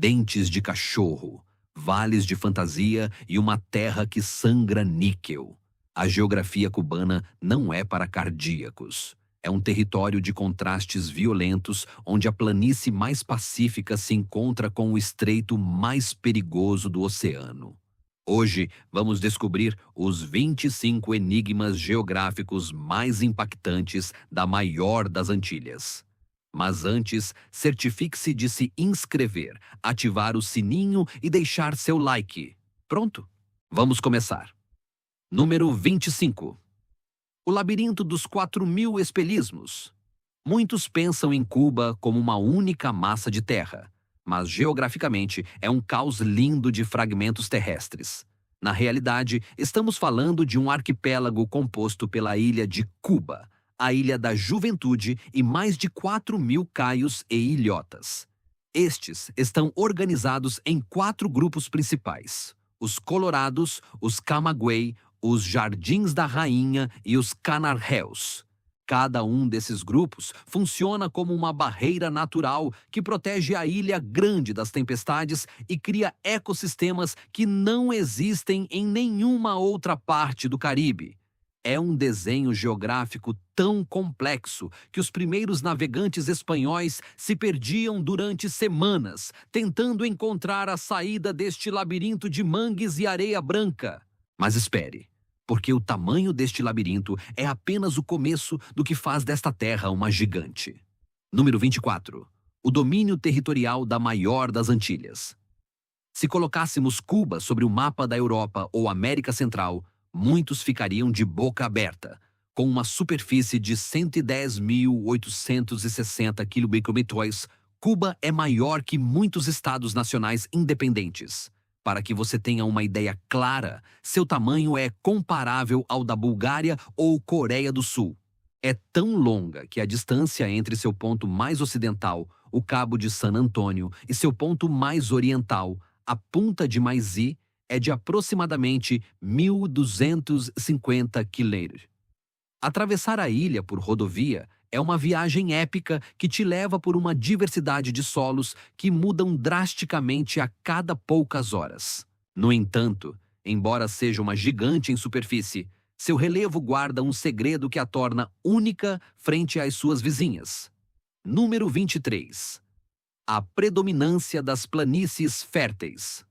dentes de cachorro, vales de fantasia e uma terra que sangra níquel. A geografia cubana não é para cardíacos. É um território de contrastes violentos, onde a planície mais pacífica se encontra com o estreito mais perigoso do oceano. Hoje, vamos descobrir os 25 enigmas geográficos mais impactantes da maior das Antilhas. Mas antes, certifique-se de se inscrever, ativar o sininho e deixar seu like. Pronto? Vamos começar. Número 25. O labirinto dos 4.000 espelhismos. Muitos pensam em Cuba como uma única massa de terra, mas geograficamente é um caos lindo de fragmentos terrestres. Na realidade, estamos falando de um arquipélago composto pela ilha de Cuba, a Ilha da Juventude e mais de 4.000 caios e ilhotas. Estes estão organizados em 4 grupos principais: os Colorados, os Camagüey, os Jardins da Rainha e os Canarréus. Cada um desses grupos funciona como uma barreira natural que protege a ilha grande das tempestades e cria ecossistemas que não existem em nenhuma outra parte do Caribe. É um desenho geográfico tão complexo que os primeiros navegantes espanhóis se perdiam durante semanas, tentando encontrar a saída deste labirinto de mangues e areia branca. Mas espere, porque o tamanho deste labirinto é apenas o começo do que faz desta terra uma gigante. Número 24. O domínio territorial da maior das Antilhas. Se colocássemos Cuba sobre o mapa da Europa ou América Central, muitos ficariam de boca aberta. Com uma superfície de 110.860 km², Cuba é maior que muitos estados nacionais independentes. Para que você tenha uma ideia clara, seu tamanho é comparável ao da Bulgária ou Coreia do Sul. É tão longa que a distância entre seu ponto mais ocidental, o Cabo de San Antônio, e seu ponto mais oriental, a Punta de Maizi, é de aproximadamente 1.250 km. Atravessar a ilha por rodovia é uma viagem épica que te leva por uma diversidade de solos que mudam drasticamente a cada poucas horas. No entanto, embora seja uma gigante em superfície, seu relevo guarda um segredo que a torna única frente às suas vizinhas. Número 23. A predominância das planícies férteis.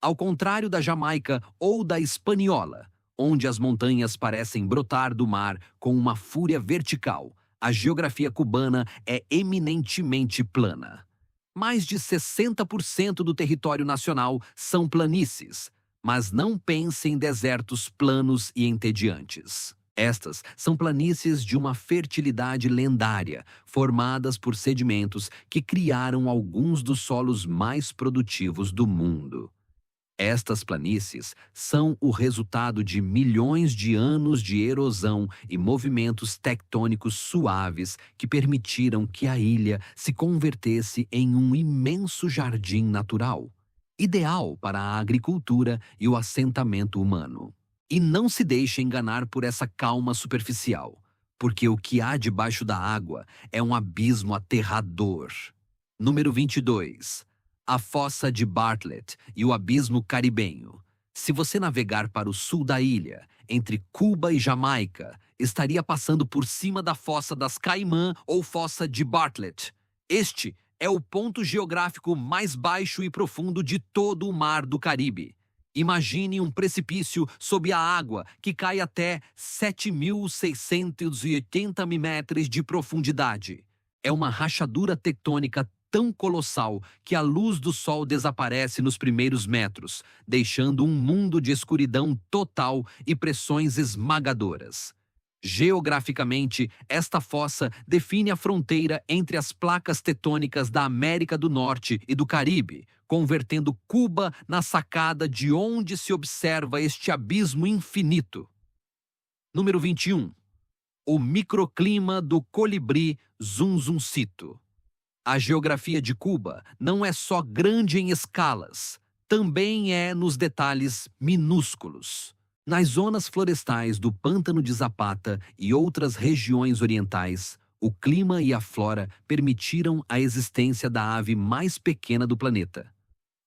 Ao contrário da Jamaica ou da Hispaniola, onde as montanhas parecem brotar do mar com uma fúria vertical, a geografia cubana é eminentemente plana. Mais de 60% do território nacional são planícies, mas não pense em desertos planos e entediantes. Estas são planícies de uma fertilidade lendária, formadas por sedimentos que criaram alguns dos solos mais produtivos do mundo. Estas planícies são o resultado de milhões de anos de erosão e movimentos tectônicos suaves que permitiram que a ilha se convertesse em um imenso jardim natural, ideal para a agricultura e o assentamento humano. E não se deixe enganar por essa calma superficial, porque o que há debaixo da água é um abismo aterrador. Número 22. A Fossa de Bartlett e o Abismo Caribenho. Se você navegar para o sul da ilha, entre Cuba e Jamaica, estaria passando por cima da Fossa das Caimã ou Fossa de Bartlett. Este é o ponto geográfico mais baixo e profundo de todo o mar do Caribe. Imagine um precipício sob a água que cai até 7.680 metros de profundidade. É uma rachadura tectônica tão colossal que a luz do sol desaparece nos primeiros metros, deixando um mundo de escuridão total e pressões esmagadoras. Geograficamente, esta fossa define a fronteira entre as placas tectônicas da América do Norte e do Caribe, convertendo Cuba na sacada de onde se observa este abismo infinito. Número 21. O microclima do colibri zunzuncito. A geografia de Cuba não é só grande em escalas, também é nos detalhes minúsculos. Nas zonas florestais do Pântano de Zapata e outras regiões orientais, o clima e a flora permitiram a existência da ave mais pequena do planeta,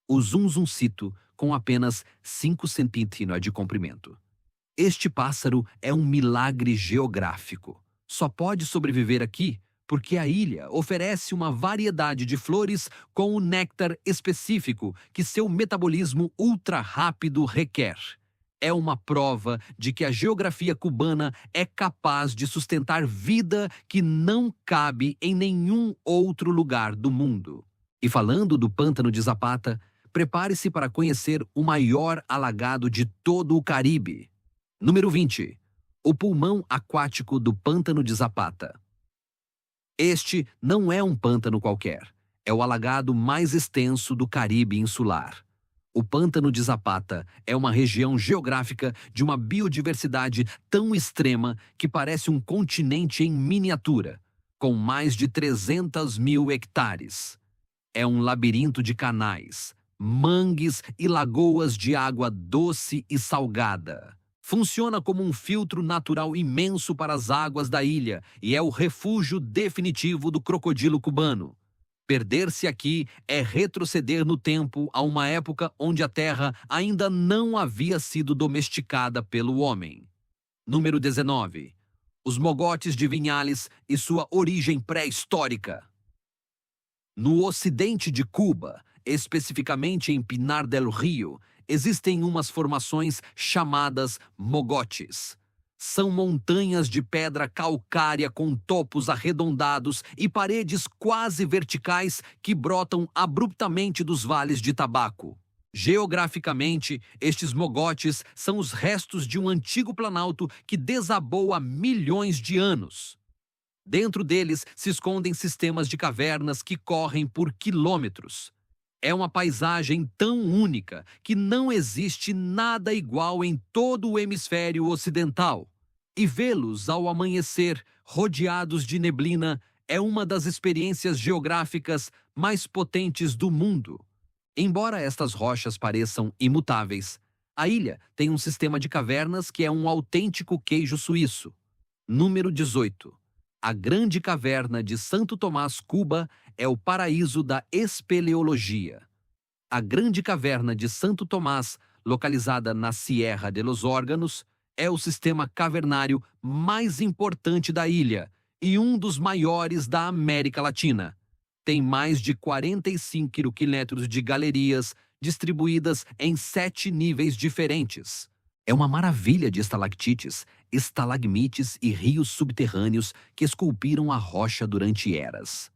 o zunzuncito, com apenas 5 centímetros de comprimento. Este pássaro é um milagre geográfico. Só pode sobreviver aqui porque a ilha oferece uma variedade de flores com o néctar específico que seu metabolismo ultra rápido requer. É uma prova de que a geografia cubana é capaz de sustentar vida que não cabe em nenhum outro lugar do mundo. E falando do Pântano de Zapata, prepare-se para conhecer o maior alagado de todo o Caribe. Número 20. O pulmão aquático do Pântano de Zapata. Este não é um pântano qualquer. É o alagado mais extenso do Caribe insular. O Pântano de Zapata é uma região geográfica de uma biodiversidade tão extrema que parece um continente em miniatura, com mais de 300 mil hectares. É um labirinto de canais, mangues e lagoas de água doce e salgada. Funciona como um filtro natural imenso para as águas da ilha e é o refúgio definitivo do crocodilo cubano. Perder-se aqui é retroceder no tempo a uma época onde a terra ainda não havia sido domesticada pelo homem. Número 19. Os mogotes de Vinhales e sua origem pré-histórica. No ocidente de Cuba, especificamente em Pinar del Rio, existem umas formações chamadas mogotes. São montanhas de pedra calcária com topos arredondados e paredes quase verticais que brotam abruptamente dos vales de tabaco. Geograficamente, estes mogotes são os restos de um antigo planalto que desabou há milhões de anos. Dentro deles se escondem sistemas de cavernas que correm por quilômetros. É uma paisagem tão única que não existe nada igual em todo o hemisfério ocidental. E vê-los ao amanhecer, rodeados de neblina, é uma das experiências geográficas mais potentes do mundo. Embora estas rochas pareçam imutáveis, a ilha tem um sistema de cavernas que é um autêntico queijo suíço. Número 18. A Grande Caverna de Santo Tomás, Cuba, é o paraíso da espeleologia. A Grande Caverna de Santo Tomás, localizada na Sierra de los Órganos, é o sistema cavernário mais importante da ilha e um dos maiores da América Latina. Tem mais de 45 quilômetros de galerias distribuídas em 7 níveis diferentes. É uma maravilha de estalactites, estalagmites e rios subterrâneos que esculpiram a rocha durante eras.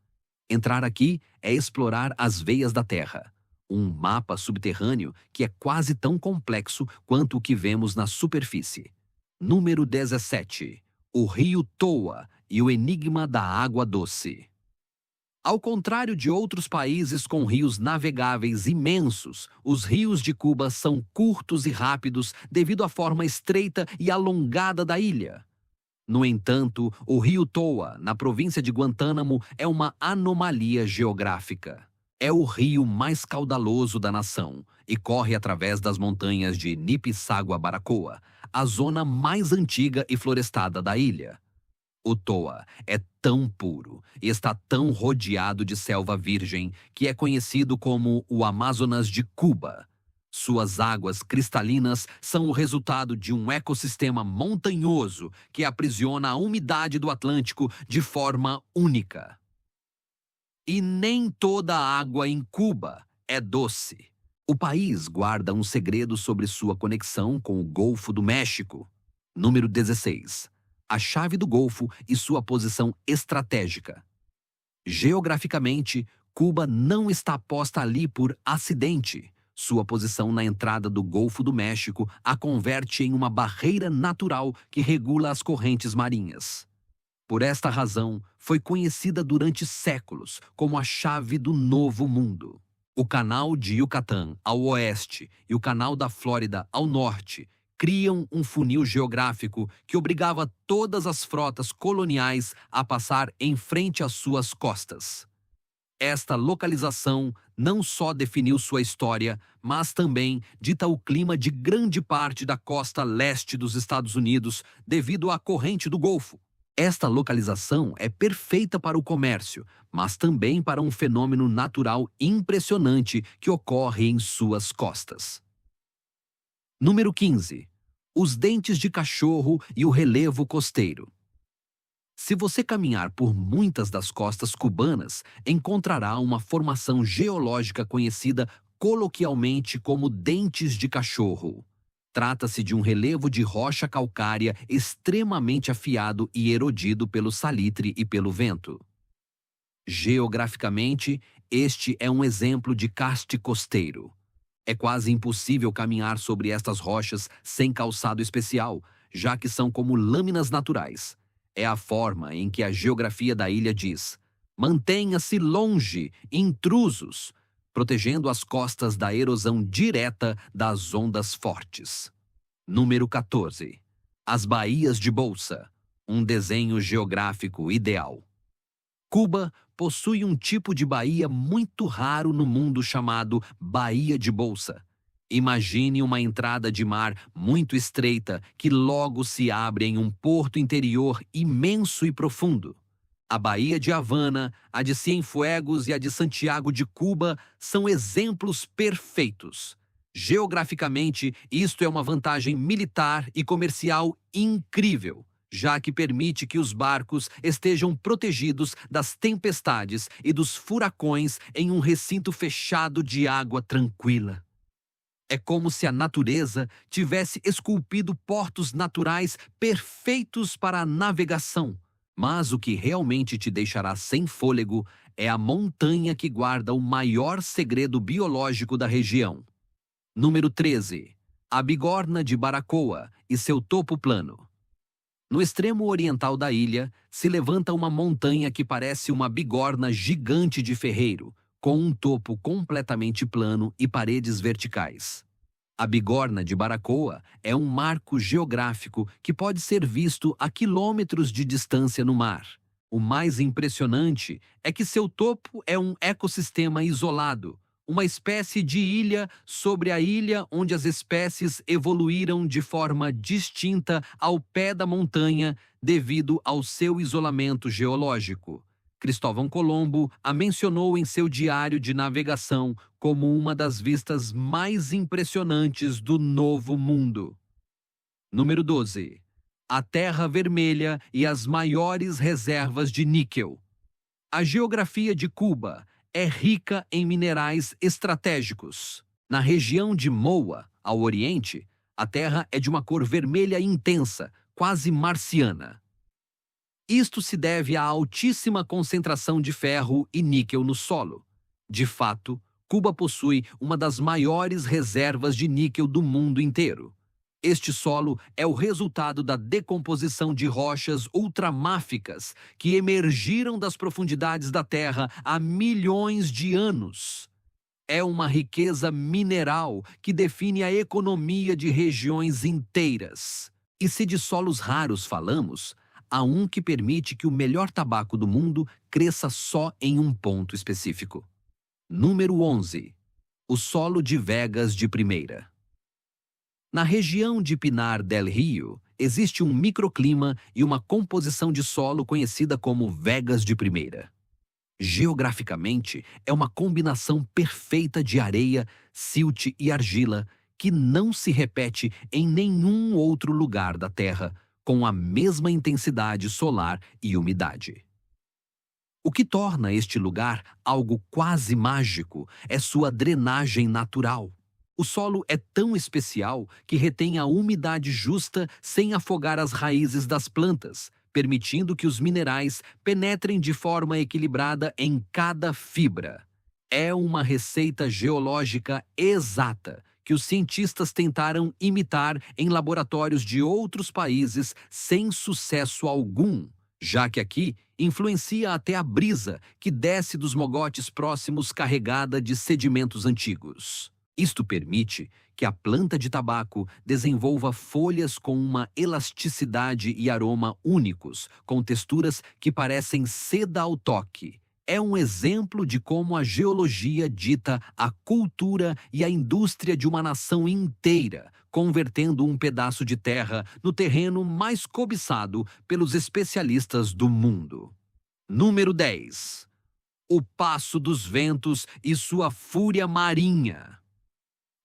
Entrar aqui é explorar as veias da Terra, um mapa subterrâneo que é quase tão complexo quanto o que vemos na superfície. Número 17. O Rio Toa e o enigma da água doce. Ao contrário de outros países com rios navegáveis imensos, os rios de Cuba são curtos e rápidos devido à forma estreita e alongada da ilha. No entanto, o Rio Toa, na província de Guantánamo, é uma anomalia geográfica. É o rio mais caudaloso da nação e corre através das montanhas de Nipisságua-Baracoa, a zona mais antiga e florestada da ilha. O Toa é tão puro e está tão rodeado de selva virgem que é conhecido como o Amazonas de Cuba. Suas águas cristalinas são o resultado de um ecossistema montanhoso que aprisiona a umidade do Atlântico de forma única. E nem toda a água em Cuba é doce. O país guarda um segredo sobre sua conexão com o Golfo do México. Número 16. A chave do Golfo e sua posição estratégica. Geograficamente, Cuba não está posta ali por acidente. Sua posição na entrada do Golfo do México a converte em uma barreira natural que regula as correntes marinhas. Por esta razão, foi conhecida durante séculos como a chave do Novo Mundo. O Canal de Yucatán ao oeste e o Canal da Flórida ao norte criam um funil geográfico que obrigava todas as frotas coloniais a passar em frente às suas costas. Esta localização não só definiu sua história, mas também dita o clima de grande parte da costa leste dos Estados Unidos devido à corrente do Golfo. Esta localização é perfeita para o comércio, mas também para um fenômeno natural impressionante que ocorre em suas costas. Número 15. Os dentes de cachorro e o relevo costeiro. Se você caminhar por muitas das costas cubanas, encontrará uma formação geológica conhecida coloquialmente como dentes de cachorro. Trata-se de um relevo de rocha calcária extremamente afiado e erodido pelo salitre e pelo vento. Geograficamente, este é um exemplo de karst costeiro. É quase impossível caminhar sobre estas rochas sem calçado especial, já que são como lâminas naturais. É a forma em que a geografia da ilha diz: mantenha-se longe, intrusos, protegendo as costas da erosão direta das ondas fortes. Número 14. As baías de Bolsa, um desenho geográfico ideal. Cuba possui um tipo de baía muito raro no mundo chamado Baía de Bolsa. Imagine uma entrada de mar muito estreita que logo se abre em um porto interior imenso e profundo. A Baía de Havana, a de Cienfuegos e a de Santiago de Cuba são exemplos perfeitos. Geograficamente, isto é uma vantagem militar e comercial incrível, já que permite que os barcos estejam protegidos das tempestades e dos furacões em um recinto fechado de água tranquila. É como se a natureza tivesse esculpido portos naturais perfeitos para a navegação. Mas o que realmente te deixará sem fôlego é a montanha que guarda o maior segredo biológico da região. Número 13. A bigorna de Baracoa e seu topo plano. No extremo oriental da ilha, se levanta uma montanha que parece uma bigorna gigante de ferreiro, com um topo completamente plano e paredes verticais. A bigorna de Baracoa é um marco geográfico que pode ser visto a quilômetros de distância no mar. O mais impressionante é que seu topo é um ecossistema isolado, uma espécie de ilha sobre a ilha onde as espécies evoluíram de forma distinta ao pé da montanha devido ao seu isolamento geológico. Cristóvão Colombo a mencionou em seu diário de navegação como uma das vistas mais impressionantes do Novo Mundo. Número 12. A Terra Vermelha e as maiores reservas de níquel. A geografia de Cuba é rica em minerais estratégicos. Na região de Moa, ao oriente, a terra é de uma cor vermelha intensa, quase marciana. Isto se deve à altíssima concentração de ferro e níquel no solo. De fato, Cuba possui uma das maiores reservas de níquel do mundo inteiro. Este solo é o resultado da decomposição de rochas ultramáficas que emergiram das profundidades da Terra há milhões de anos. É uma riqueza mineral que define a economia de regiões inteiras. E se de solos raros falamos, há um que permite que o melhor tabaco do mundo cresça só em um ponto específico. Número 11. O solo de Vegas de Primeira. Na região de Pinar del Rio, existe um microclima e uma composição de solo conhecida como Vegas de Primeira. Geograficamente, é uma combinação perfeita de areia, silt e argila que não se repete em nenhum outro lugar da Terra, com a mesma intensidade solar e umidade. O que torna este lugar algo quase mágico é sua drenagem natural. O solo é tão especial que retém a umidade justa sem afogar as raízes das plantas, permitindo que os minerais penetrem de forma equilibrada em cada fibra. É uma receita geológica exata que os cientistas tentaram imitar em laboratórios de outros países sem sucesso algum, já que aqui influencia até a brisa que desce dos mogotes próximos carregada de sedimentos antigos. Isto permite que a planta de tabaco desenvolva folhas com uma elasticidade e aroma únicos, com texturas que parecem seda ao toque. é um exemplo de como a geologia dita a cultura e a indústria de uma nação inteira, convertendo um pedaço de terra no terreno mais cobiçado pelos especialistas do mundo. Número 10. O Passo dos Ventos e sua fúria marinha.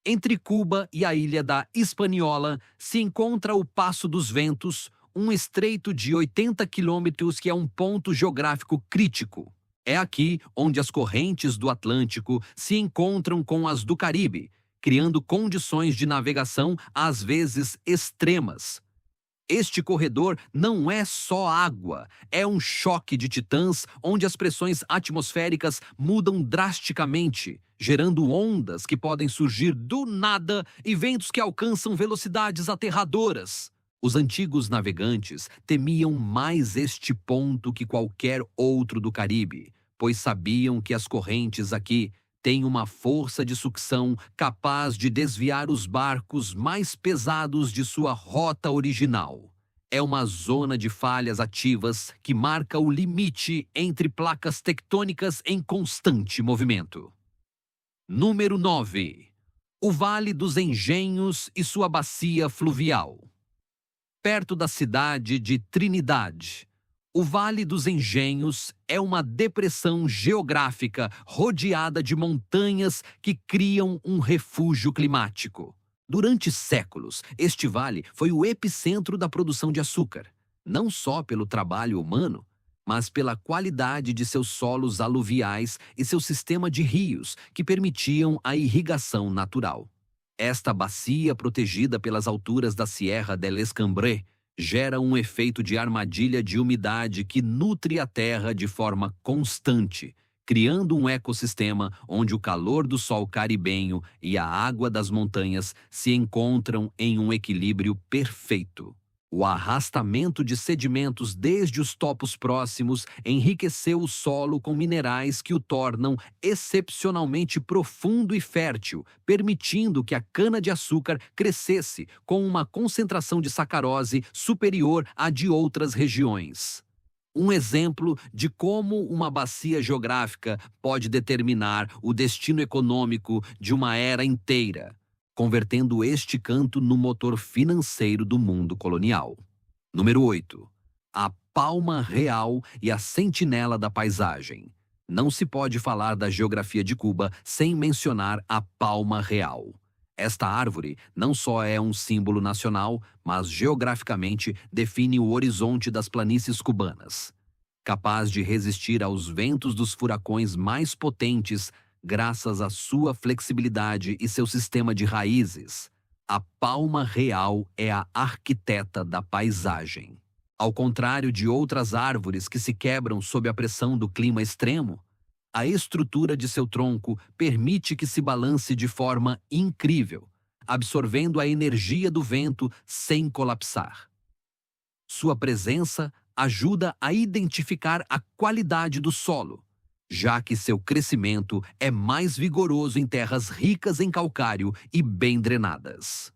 Entre Cuba e a ilha da Hispaniola se encontra o Passo dos Ventos, um estreito de 80 quilômetros que é um ponto geográfico crítico. É aqui onde as correntes do Atlântico se encontram com as do Caribe, criando condições de navegação às vezes extremas. Este corredor não é só água, é um choque de titãs onde as pressões atmosféricas mudam drasticamente, gerando ondas que podem surgir do nada e ventos que alcançam velocidades aterradoras. Os antigos navegantes temiam mais este ponto que qualquer outro do Caribe, pois sabiam que as correntes aqui têm uma força de sucção capaz de desviar os barcos mais pesados de sua rota original. É uma zona de falhas ativas que marca o limite entre placas tectônicas em constante movimento. Número 9. O Vale dos Engenhos e sua bacia fluvial. Perto da cidade de Trinidade, o Vale dos Engenhos é uma depressão geográfica rodeada de montanhas que criam um refúgio climático. Durante séculos, este vale foi o epicentro da produção de açúcar, não só pelo trabalho humano, mas pela qualidade de seus solos aluviais e seu sistema de rios que permitiam a irrigação natural. Esta bacia, protegida pelas alturas da Sierra del Escambre, gera um efeito de armadilha de umidade que nutre a terra de forma constante, criando um ecossistema onde o calor do sol caribenho e a água das montanhas se encontram em um equilíbrio perfeito. O arrastamento de sedimentos desde os topos próximos enriqueceu o solo com minerais que o tornam excepcionalmente profundo e fértil, permitindo que a cana-de-açúcar crescesse com uma concentração de sacarose superior à de outras regiões. Um exemplo de como uma bacia geográfica pode determinar o destino econômico de uma era inteira, convertendo este canto no motor financeiro do mundo colonial. Número 8. A palma real e a sentinela da paisagem. Não se pode falar da geografia de Cuba sem mencionar a palma real. Esta árvore não só é um símbolo nacional, mas geograficamente define o horizonte das planícies cubanas. Capaz de resistir aos ventos dos furacões mais potentes, graças à sua flexibilidade e seu sistema de raízes, a palma real é a arquiteta da paisagem. Ao contrário de outras árvores que se quebram sob a pressão do clima extremo, a estrutura de seu tronco permite que se balance de forma incrível, absorvendo a energia do vento sem colapsar. Sua presença ajuda a identificar a qualidade do solo, já que seu crescimento é mais vigoroso em terras ricas em calcário e bem drenadas.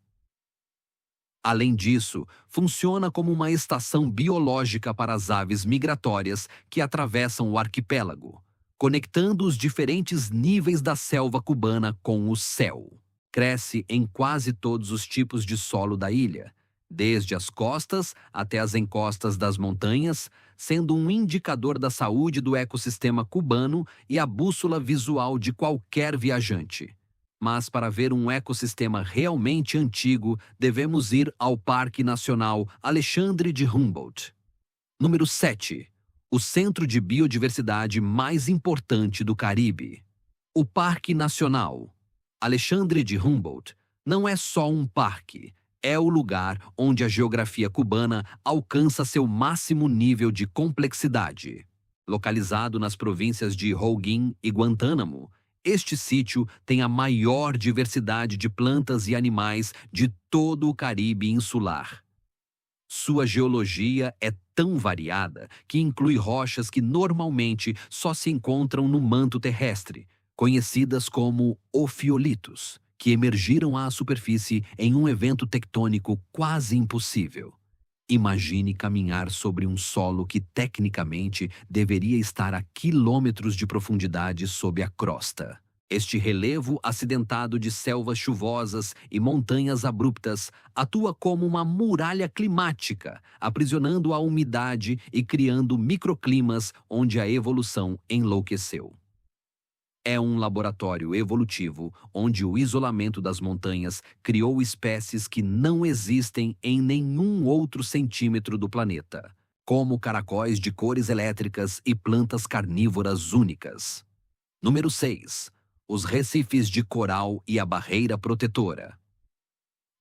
Além disso, funciona como uma estação biológica para as aves migratórias que atravessam o arquipélago, conectando os diferentes níveis da selva cubana com o céu. Cresce em quase todos os tipos de solo da ilha, desde as costas até as encostas das montanhas, sendo um indicador da saúde do ecossistema cubano e a bússola visual de qualquer viajante. Mas para ver um ecossistema realmente antigo, devemos ir ao Parque Nacional Alexandre de Humboldt. Número 7. O centro de biodiversidade mais importante do Caribe. O Parque Nacional Alexandre de Humboldt não é só um parque, é o lugar onde a geografia cubana alcança seu máximo nível de complexidade. Localizado nas províncias de Holguín e Guantánamo, este sítio tem a maior diversidade de plantas e animais de todo o Caribe insular. Sua geologia é tão variada que inclui rochas que normalmente só se encontram no manto terrestre, conhecidas como ofiolitos, que emergiram à superfície em um evento tectônico quase impossível. Imagine caminhar sobre um solo que tecnicamente deveria estar a quilômetros de profundidade sob a crosta. Este relevo acidentado de selvas chuvosas e montanhas abruptas atua como uma muralha climática, aprisionando a umidade e criando microclimas onde a evolução enlouqueceu. É um laboratório evolutivo onde o isolamento das montanhas criou espécies que não existem em nenhum outro centímetro do planeta, como caracóis de cores elétricas e plantas carnívoras únicas. Número 6. Os recifes de coral e a barreira protetora.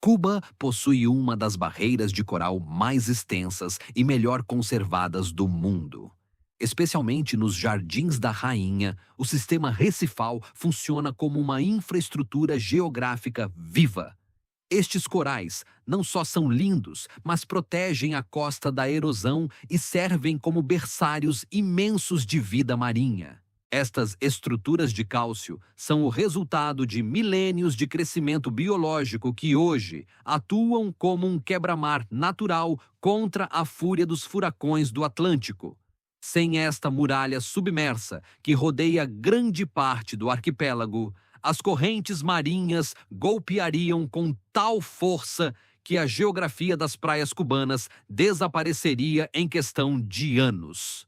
Cuba possui uma das barreiras de coral mais extensas e melhor conservadas do mundo. Especialmente nos Jardins da Rainha, o sistema recifal funciona como uma infraestrutura geográfica viva. Estes corais não só são lindos, mas protegem a costa da erosão e servem como berçários imensos de vida marinha. Estas estruturas de cálcio são o resultado de milênios de crescimento biológico que hoje atuam como um quebra-mar natural contra a fúria dos furacões do Atlântico. Sem esta muralha submersa que rodeia grande parte do arquipélago, as correntes marinhas golpeariam com tal força que a geografia das praias cubanas desapareceria em questão de anos.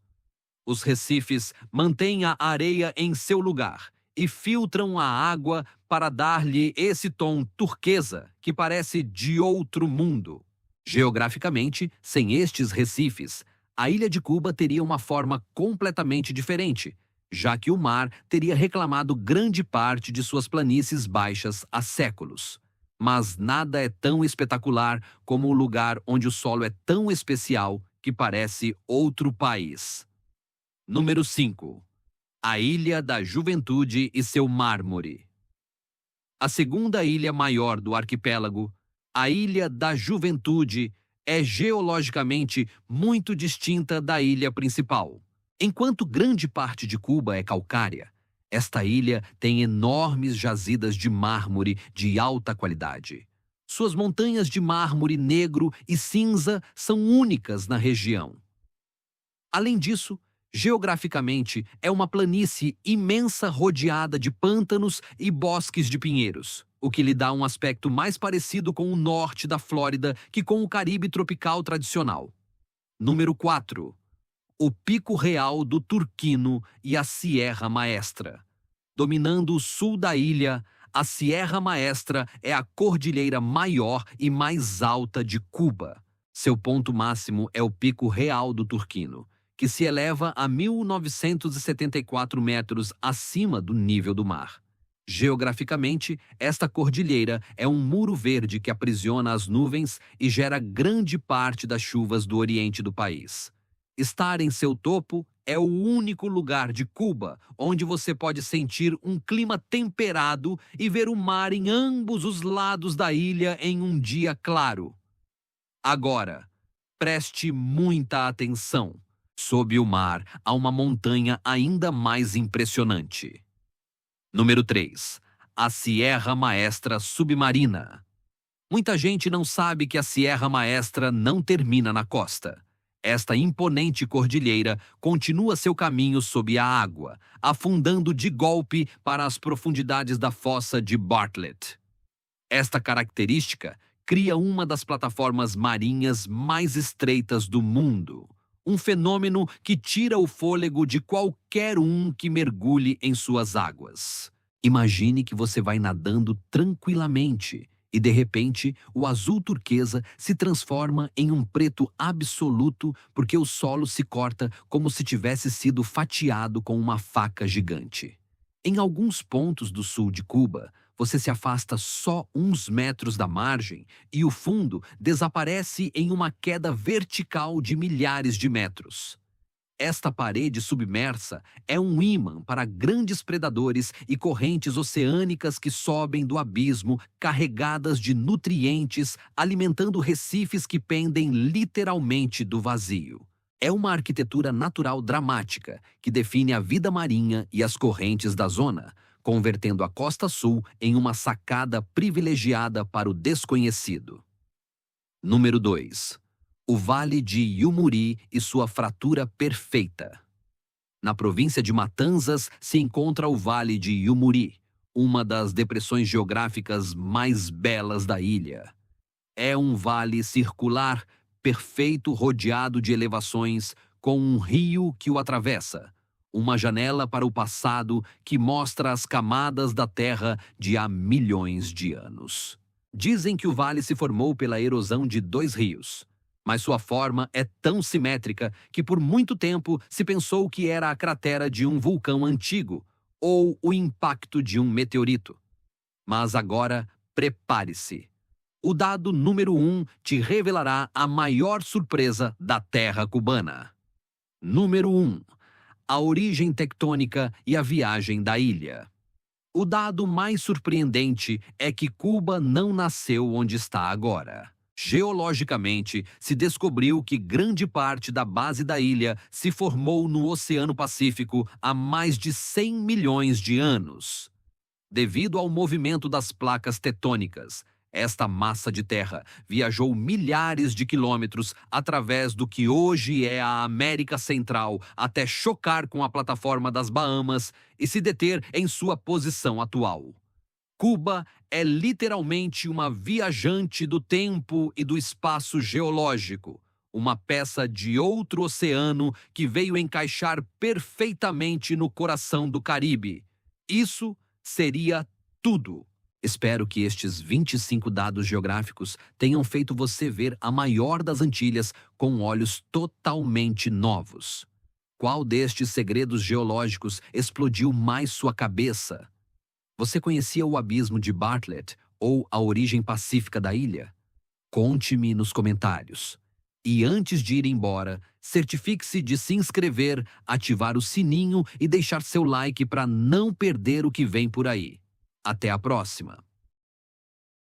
Os recifes mantêm a areia em seu lugar e filtram a água para dar-lhe esse tom turquesa que parece de outro mundo. Geograficamente, sem estes recifes, a ilha de Cuba teria uma forma completamente diferente, já que o mar teria reclamado grande parte de suas planícies baixas há séculos. Mas nada é tão espetacular como o lugar onde o solo é tão especial que parece outro país. Número 5. A Ilha da Juventude e seu mármore. A segunda ilha maior do arquipélago, a Ilha da Juventude, é geologicamente muito distinta da ilha principal. Enquanto grande parte de Cuba é calcária, esta ilha tem enormes jazidas de mármore de alta qualidade. Suas montanhas de mármore negro e cinza são únicas na região. Além disso, geograficamente é uma planície imensa rodeada de pântanos e bosques de pinheiros, o que lhe dá um aspecto mais parecido com o norte da Flórida que com o Caribe tropical tradicional. Número 4. O Pico Real do Turquino e a Sierra Maestra. Dominando o sul da ilha, a Sierra Maestra é a cordilheira maior e mais alta de Cuba. Seu ponto máximo é o Pico Real do Turquino, que se eleva a 1.974 metros acima do nível do mar. Geograficamente, esta cordilheira é um muro verde que aprisiona as nuvens e gera grande parte das chuvas do oriente do país. Estar em seu topo é o único lugar de Cuba onde você pode sentir um clima temperado e ver o mar em ambos os lados da ilha em um dia claro. Agora, preste muita atenção. Sob o mar, há uma montanha ainda mais impressionante. Número 3. A Sierra Maestra Submarina. Muita gente não sabe que a Sierra Maestra não termina na costa. Esta imponente cordilheira continua seu caminho sob a água, afundando de golpe para as profundidades da fossa de Bartlett. Esta característica cria uma das plataformas marinhas mais estreitas do mundo. Um fenômeno que tira o fôlego de qualquer um que mergulhe em suas águas. Imagine que você vai nadando tranquilamente e, de repente, o azul turquesa se transforma em um preto absoluto porque o solo se corta como se tivesse sido fatiado com uma faca gigante. Em alguns pontos do sul de Cuba, você se afasta só uns metros da margem e o fundo desaparece em uma queda vertical de milhares de metros. Esta parede submersa é um ímã para grandes predadores e correntes oceânicas que sobem do abismo carregadas de nutrientes, alimentando recifes que pendem literalmente do vazio. É uma arquitetura natural dramática que define a vida marinha e as correntes da zona, convertendo a Costa Sul em uma sacada privilegiada para o desconhecido. Número 2. O Vale de Yumuri e sua fratura perfeita. Na província de Matanzas se encontra o Vale de Yumuri, uma das depressões geográficas mais belas da ilha. É um vale circular, perfeito, rodeado de elevações, com um rio que o atravessa. Uma janela para o passado que mostra as camadas da Terra de há milhões de anos. Dizem que o vale se formou pela erosão de dois rios, mas sua forma é tão simétrica que por muito tempo se pensou que era a cratera de um vulcão antigo ou o impacto de um meteorito. Mas agora, prepare-se. O dado número 1 te revelará a maior surpresa da Terra cubana. Número 1. A origem tectônica e a viagem da ilha. O dado mais surpreendente é que Cuba não nasceu onde está agora. Geologicamente, se descobriu que grande parte da base da ilha se formou no Oceano Pacífico há mais de 100 milhões de anos. Devido ao movimento das placas tectônicas, esta massa de terra viajou milhares de quilômetros através do que hoje é a América Central até chocar com a plataforma das Bahamas e se deter em sua posição atual. Cuba é literalmente uma viajante do tempo e do espaço geológico, uma peça de outro oceano que veio encaixar perfeitamente no coração do Caribe. Isso seria tudo. Espero que estes 25 dados geográficos tenham feito você ver a maior das Antilhas com olhos totalmente novos. Qual destes segredos geológicos explodiu mais sua cabeça? Você conhecia o abismo de Bartlett ou a origem pacífica da ilha? Conte-me nos comentários. E antes de ir embora, certifique-se de se inscrever, ativar o sininho e deixar seu like para não perder o que vem por aí. Até a próxima!